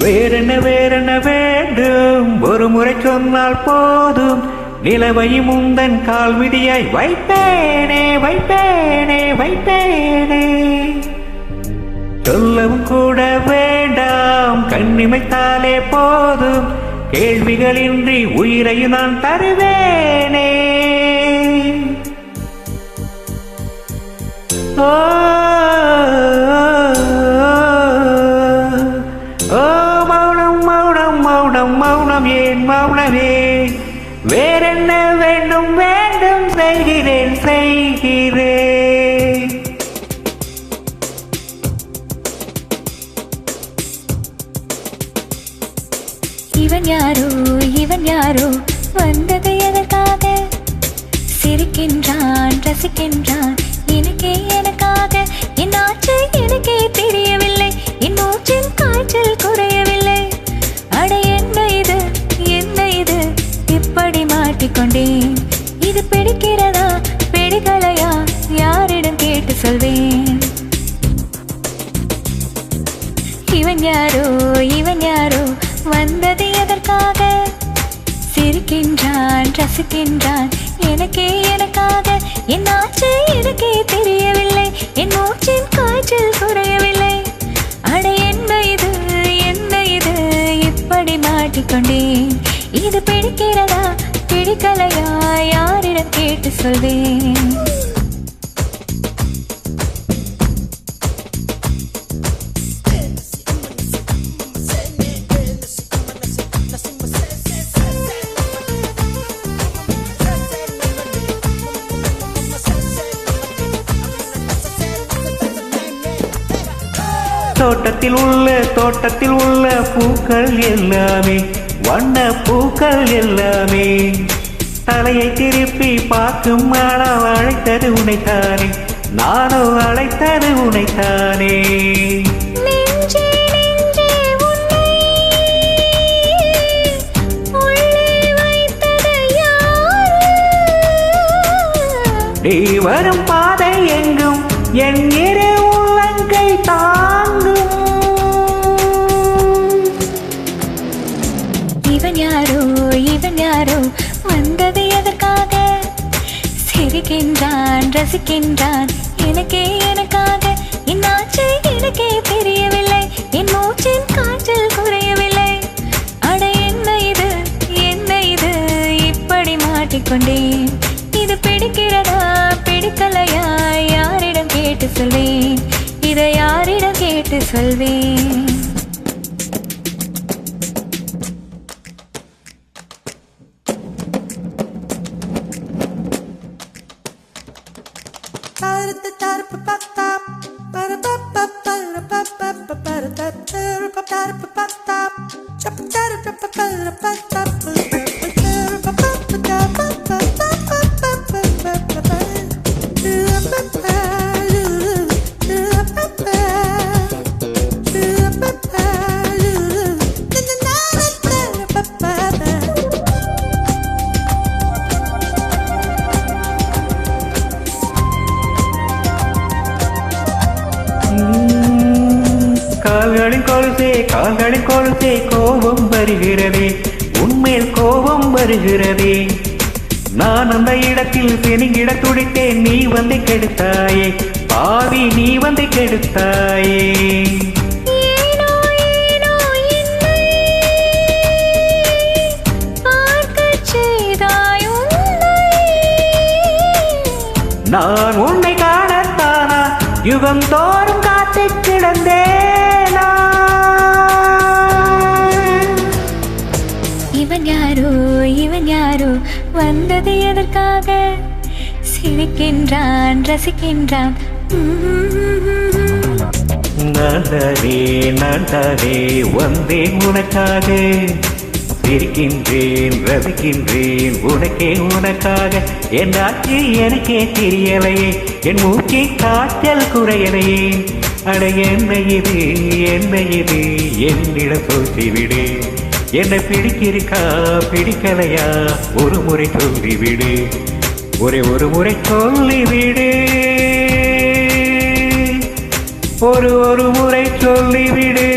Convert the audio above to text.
வேறென்ன வேண்டும், ஒரு முறை சொன்னால் போதும். நிலவையும் உந்தன் கால் விதியாய் வைப்பேனே வைப்பேனே வைப்பேனே. சொல்லவும் கூட வேண்டாம், கண்ணிமைத்தாலே போதும். கேள்விகளின்றி உயிரையும் நான் தருவேனே. ஓ மௌனம் மௌனம் மௌனம் மௌனம் ஏன் மௌனமே. வேறென்ன வேண்டும் வேண்டும், செய்கிறேன் செய்கிறேன். இவன் யாரோ வந்தது எதற்காக? சிரிக்கின்றான் ரசிக்கின்றான் எனக்காக. என் ஆச்சு எனக்கே தெரியவில்லை, என் மூச்சின் காய்ச்சல் குறையவில்லை. அட என்ன இது இப்படி மாட்டிக்கொண்டேன். இது பிடிக்கிறதா பிடிக்கலையா, யாரிடம் கேட்டு சொல்வேன்? இவன் யாரோ வந்தது எதற்காக? சிரிக்கின்றான் ரசிக்கின்றான் எனக்காக. என் ஆச்சு எனக்கே தெரியவில்லை, என் மூச்சின் காய்ச்சல் குறையவில்லை. அட என்ன இது இப்படி மாட்டிக்கொண்டேன். இது பிடிக்கிறதா பிடிக்கலையா, யாரிடம் கேட்டு சொல்வேன்? தோட்டத்தில் உள்ள பூக்கள் எல்லாமே வண்ண பூக்கள் எல்லாமே. தலையை திருப்பி பார்க்கும் மானம் அழைத்தது உனைத்தானே, நானோ அழைத்தது உனைத்தானே. நீ வரும் பாதை எங்கும் என் இரு உள்ளங்கை தாங்கும். இவன் யாரோ வந்தது எதற்காக? சிரிக்கின்றான் ரசிக்கின்றான் எனக்காக. என் ஆச்சு எனக்கே தெரியவில்லை, என் மூச்சின் காய்ச்சல் குறையவில்லை. அட என்ன இது இப்படி மாட்டிக்கொண்டேன். இது பிடிக்கிறதா பிடிக்கலையா, யாரிடம் கேட்டு சொல்வேன்? இதை யாரிடம் கேட்டு சொல்வேன்? கால்களின் கொலுசே கோபம் வருகிறதே, உன்மேல் கோபம் வருகிறதே. நான் அந்த இடத்தில் செனிங்கிட துடித்தேன், நீ வந்து கெடுத்தாயே பாவி, நீ வந்து கெடுத்தாயே. நான் உன்னை காணத்தானா யுகம் தோறும் காத்து கிடந்தேனா? இவன் யாரோ வந்தது எதற்காக? சிரிக்கின்றான் ரசிக்கின்றான் நான் தானே வந்தேன் உனக்காக. சிரிக்கின்றேன் ரசிக்கின்றேன் உனக்காக. என் ஆட்சி எனக்கே தெரியலையே, என் மூக்கை காய்ச்சல் குறையலையே. அட என்ன இது என்னிடம் சொல்லிவிடு. என்னை பிடிக்கிருக்கா பிடிக்கலையா, ஒரு முறை சொல்லிவிடு. ஒரு முறை சொல்லிவிடு. ஒரு முறை சொல்லிவிடு.